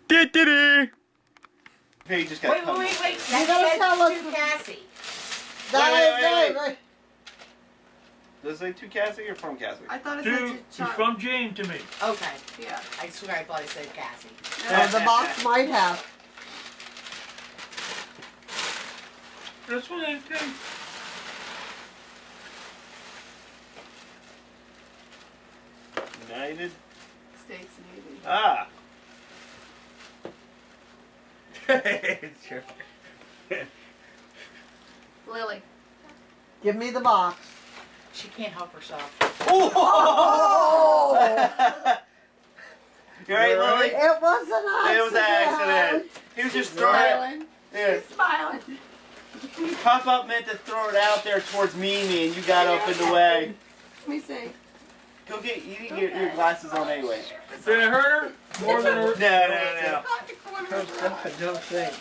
Hey, you just got wait. You gotta tell us to Cassie. Wait. Does it say to Cassie or from Cassie? I thought it To, said it's to Chuck. from Jane to me. Okay. Yeah. I swear I thought it said Cassie. The box might have. That's what I think. United. States Navy. Ah. Sure. Lily. Give me the box. She can't help herself. Oh! You alright, Lily? It was an accident. It was an accident. He was just throwing it. Smiling. Yeah. She's smiling. Pop up meant to throw it out there towards Mimi, and you got up in the way. Let me see. Go get you didn't get your glasses on anyway. Did it hurt her? More than her? No. Pocket corner. I don't think.